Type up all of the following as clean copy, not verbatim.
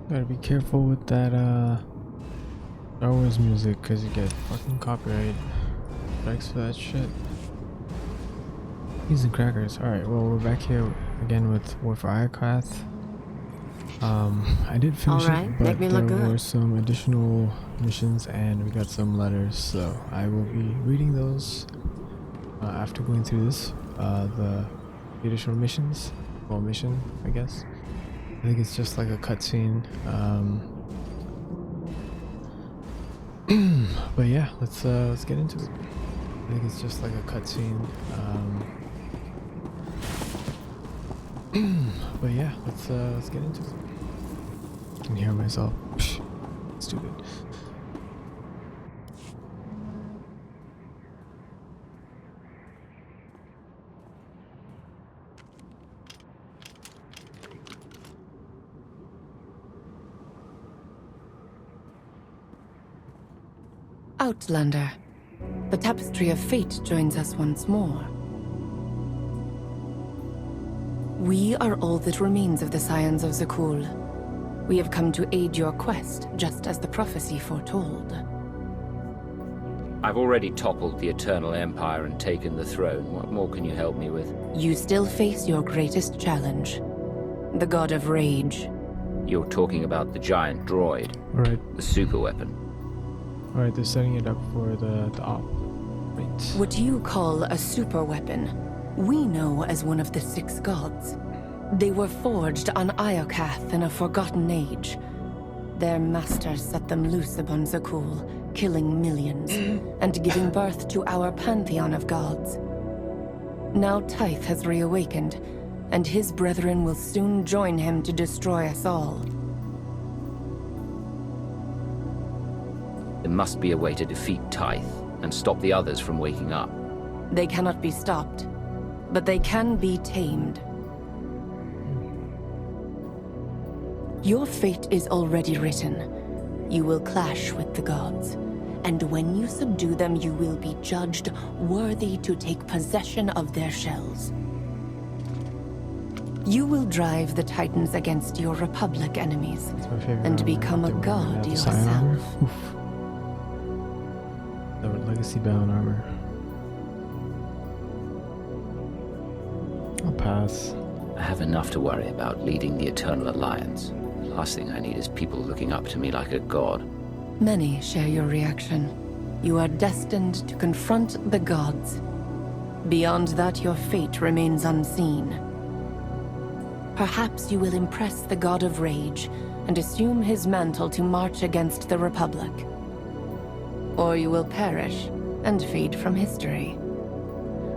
Gotta be careful with that Star Wars music, cause you get fucking copyright strikes for that shit. Peas and crackers. Alright, well we're back here again with War for Iokath. I did finish it, but there were some additional missions and we got some letters, so I will be reading those after going through this, the additional missions. Well, mission, I guess. I think it's just like a cutscene. But yeah, let's get into it. I think it's just like a cutscene. But yeah, let's get into it. I can hear myself. Stupid. Outlander. The tapestry of fate joins us once more. We are all that remains of the scions of Zakul. We have come to aid your quest, just as the prophecy foretold. I've already toppled the Eternal Empire and taken the throne. What more can you help me with? You still face your greatest challenge. The God of Rage. You're talking about the giant droid. Alright. The super weapon. Alright, they're setting it up for the op. Right. What you call a super weapon, we know as one of the 6 gods. They were forged on Iokath in a forgotten age. Their masters set them loose upon Zakul, killing millions, and giving birth to our pantheon of gods. Now Tyth has reawakened, and his brethren will soon join him to destroy us all. There must be a way to defeat Tyth and stop the others from waking up. They cannot be stopped, but they can be tamed. Your fate is already written. You will clash with the gods, and when you subdue them, you will be judged worthy to take possession of their shells. You will drive the Titans against your Republic enemies, and become a god yourself. The legacy bound armor. I'll pass. I have enough to worry about leading the Eternal Alliance. The last thing I need is people looking up to me like a god. Many share your reaction. You are destined to confront the gods. Beyond that, your fate remains unseen. Perhaps you will impress the God of Rage and assume his mantle to march against the Republic. Or you will perish and fade from history.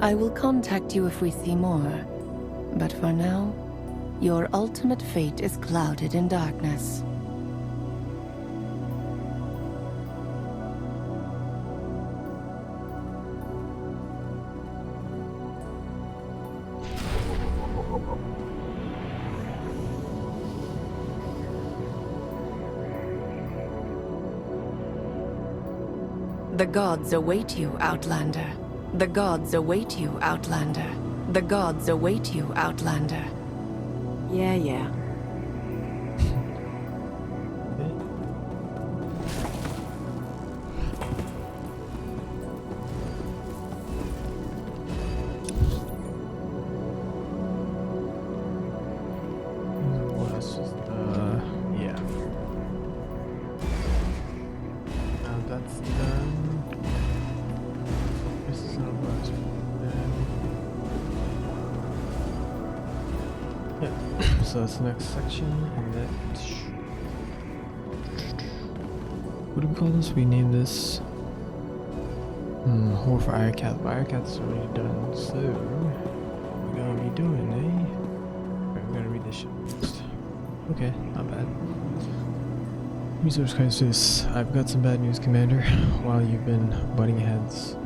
I will contact you if we see more, but for now, your ultimate fate is clouded in darkness. The gods await you, Outlander. The gods await you, Outlander. The gods await you, Outlander. Yeah. Yeah. Now that's done. This is not what yeah. So that's the next section, and that. What do we call this? We name this. War for Iokath. Iokath's already done, so what we're gonna be doing, eh? Alright, we're gonna read this shit first. Okay, not bad. Resource crisis. I've got some bad news, Commander. While you've been butting heads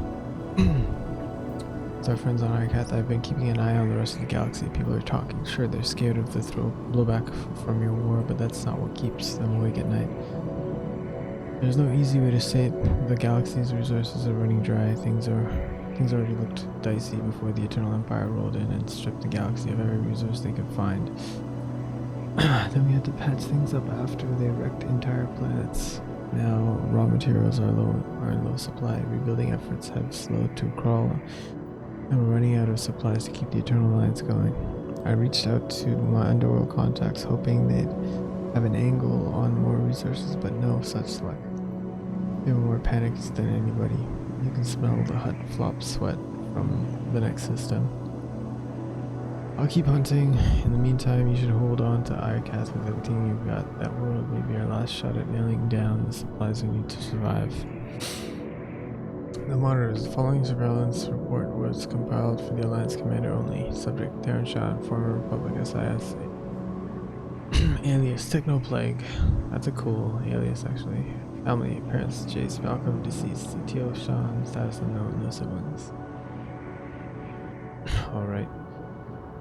with our friends on Iokath, I've been keeping an eye on the rest of the galaxy. People are talking. Sure, they're scared of the blowback from your war, but that's not what keeps them awake at night. There's no easy way to say it. The galaxy's resources are running dry. Things already looked dicey before the Eternal Empire rolled in and stripped the galaxy of every resource they could find. Then we had to patch things up after they wrecked entire planets. Now raw materials are in low supply. Rebuilding efforts have slowed to a crawl, and we're running out of supplies to keep the Eternal Alliance going. I reached out to my underworld contacts, hoping they'd have an angle on more resources, but no such luck. They were more panicked than anybody. You can smell the hut flop sweat from the next system. I'll keep hunting. In the meantime, you should hold on to Iokath with everything you've got. That world may be our last shot at nailing down the supplies we need to survive. The monitors. The following surveillance report was compiled for the Alliance Commander only. Subject Theron Shan, former Republic SIS. Alias Technoplague. That's a cool alias, actually. Family. Parents Jace Malcolm, deceased. Teal Shan, status unknown, no siblings. Alright.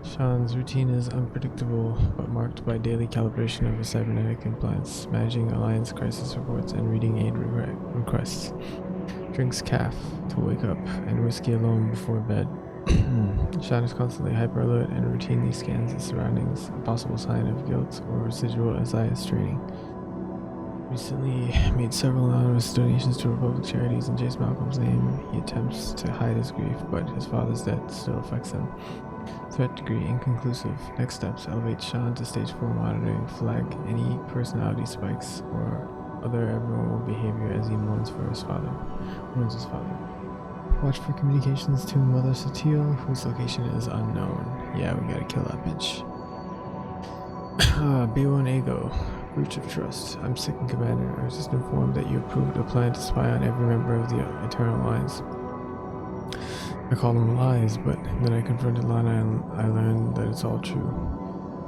Sean's routine is unpredictable, but marked by daily calibration of his cybernetic implants, managing Alliance crisis reports, and reading aid requests. Drinks caf to wake up, and whiskey alone before bed. Sean is constantly hyper-alert and routinely scans his surroundings, a possible sign of guilt or residual SIS training. Recently made several anonymous donations to Republic charities in Jace Malcolm's name. He attempts to hide his grief, but his father's death still affects him. Threat degree inconclusive. Next steps: elevate Sean to stage 4 monitoring, flag any personality spikes or other abnormal behavior as he mourns his father. Watch for communications to Mother Satil, whose location is unknown. Yeah, we gotta kill that bitch. B1 Ego. Breach of trust. I'm second commander. I was just informed that you approved a plan to spy on every member of the Eternal Alliance. I call them lies, but then I confronted Lana and I learned that it's all true.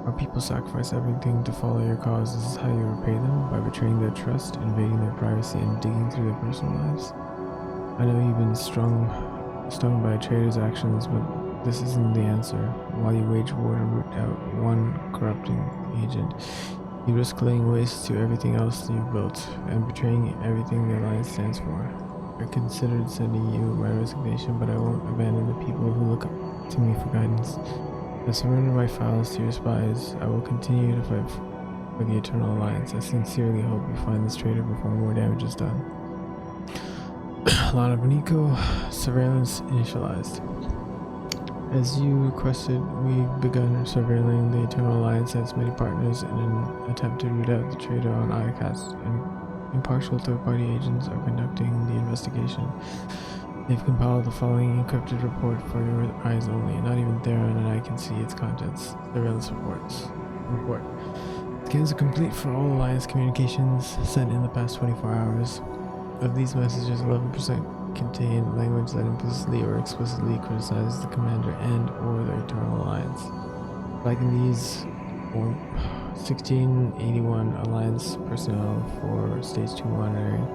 Our people sacrifice everything to follow your cause. This is how you repay them? By betraying their trust, invading their privacy, and digging through their personal lives? I know you've been stung by traitors' actions, but this isn't the answer. While you wage war to root out one corrupting agent, you risk laying waste to everything else you've built, and betraying everything the Alliance stands for. I considered sending you my resignation, but I won't abandon the people who look up to me for guidance. I surrender my files to your spies. I will continue to fight for the Eternal Alliance. I sincerely hope you find this traitor before more damage is done. Lana Benico, surveillance initialized. As you requested, we've begun surveilling the Eternal Alliance and its many partners in an attempt to root out the traitor on Iokath, and impartial third-party agents are conducting the investigation. They've compiled the following encrypted report for your eyes only. Not even Theron and I can see its contents. Surveillance report. Scans are complete for all Alliance communications sent in the past 24 hours. Of these messages, 11% contain language that implicitly or explicitly criticizes the commander and or the Eternal Alliance. Flagging these, 1681 Alliance personnel for Stage 2 monitoring.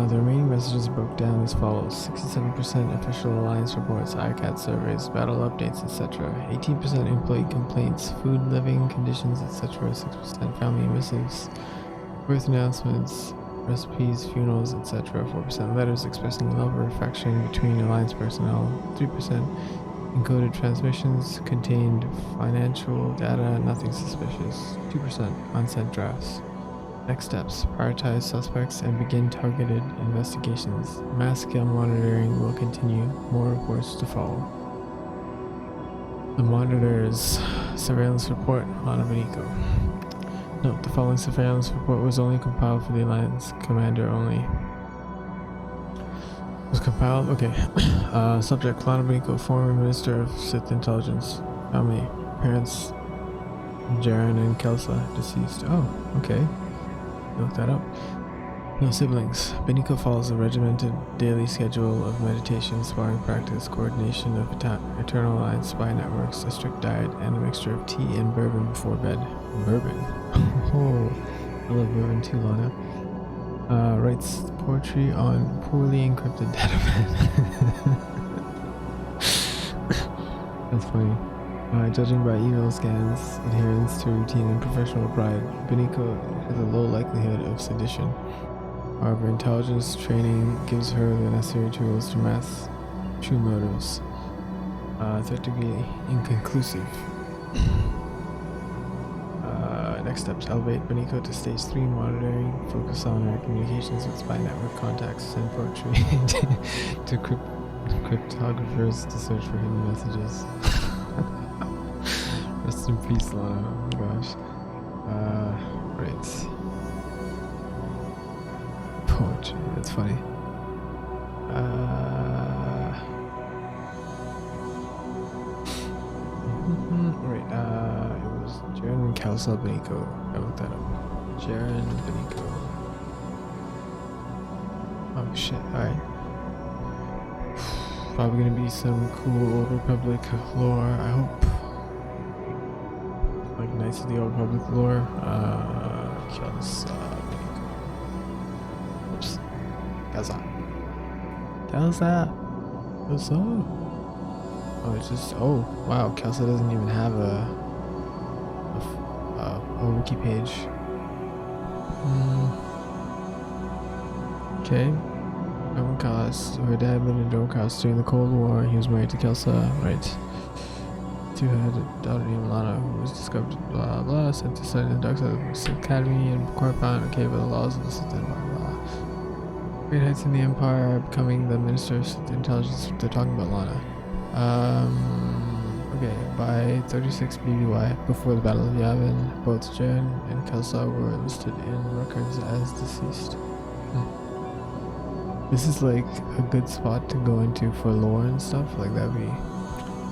The remaining messages broke down as follows: 67% official Alliance reports, Iokath surveys, battle updates, etc. 18% employee complaints, food, living conditions, etc. 6% family missives, birth announcements, recipes, funerals, etc. 4% letters expressing love or affection between Alliance personnel. 3% encoded transmissions contained financial data, nothing suspicious. 2% unsent drafts. Next steps: prioritize suspects and begin targeted investigations. Mass scale monitoring will continue. More reports to follow. The Monitor's surveillance report, Lana Benico. Note: the following surveillance report was only compiled for the Alliance Commander only. Was compiled? Okay. Subject: Lana Benico, former Minister of Sith Intelligence. Family: parents Jaren and Kelsa, deceased. Oh, okay. Look that up. No siblings. Benico follows a regimented daily schedule of meditation, sparring practice, coordination of Eternal Alliance spy networks, a strict diet, and a mixture of tea and bourbon before bed. Bourbon? Oh, I love bourbon too, Lana. Writes poetry on poorly encrypted database. That's funny. Judging by email scans, adherence to routine and professional pride, Benico has a low likelihood of sedition. However, intelligence training gives her the necessary tools to mask true motives. Threat degree inconclusive. Next steps, elevate Beniko to stage 3 monitoring, focus on our communications with spy network contacts, send poetry to cryptographers to search for hidden messages. Rest in peace, Lana. Oh my gosh. Right. Poetry, that's funny. Right, it was Jaren and Kelsa Beniko. I looked that up. Jaren Beniko. Oh shit, alright. Probably gonna be some cool Old Republic lore, I hope. Like Knights of the Old Republic lore. Kelsa Beniko. Oops. Kelsa. Kelsa! What's up? Oh, it's just, oh, wow, Kelsa doesn't even have a wiki page. Okay. Iokath, her dad lived in Iokath during the Cold War. He was married to Kelsa, right. Two had a daughter named Lana, who was discovered, blah blah, sent to study in the dark side of the Sith Academy and correspond, okay, by the laws of the Sith, blah blah. Great heights in the Empire, becoming the Minister of Intelligence. They're talking about Lana. Okay, by 36 BBY, before the Battle of Yavin, both Jaren and Kelsa were listed in records as deceased. This is like a good spot to go into for lore and stuff, like that'd be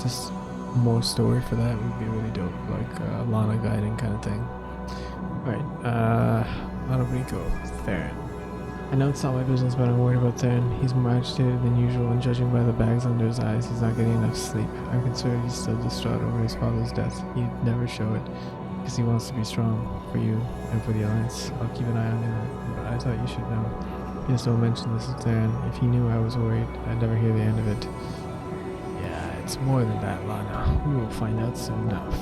just more story for that would be really dope, like Lana guiding kind of thing. Alright, Lana Beniko, Theron. I know it's not my business, but I'm worried about Theron. He's more agitated than usual, and judging by the bags under his eyes, he's not getting enough sleep. I'm concerned he's still distraught over his father's death. He'd never show it, because he wants to be strong for you and for the Alliance. I'll keep an eye on him, but I thought you should know. Yes, don't mention this to Theron. If he knew I was worried, I'd never hear the end of it. Yeah, it's more than that, Lana. We will find out soon enough.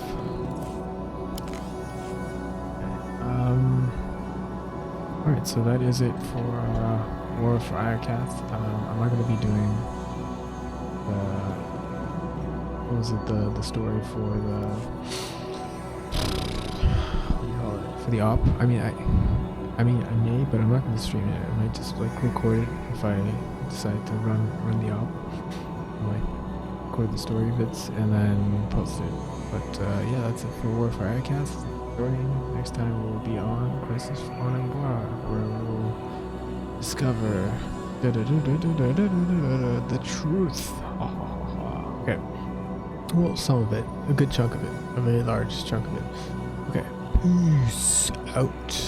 Alright, so that is it for War for Iokath. I'm not going to be doing what was it, the story for the, what do you call it, for the op. I mean I may, but I'm not going to stream it. I might just like record it if I decide to run the op. I might record the story bits and then post it. But yeah, that's it for War for Iokath. Next time we will be on Crisis on Ambar, where we will discover the truth. Okay. Well, some of it. A good chunk of it. A very large chunk of it. Okay. Peace out.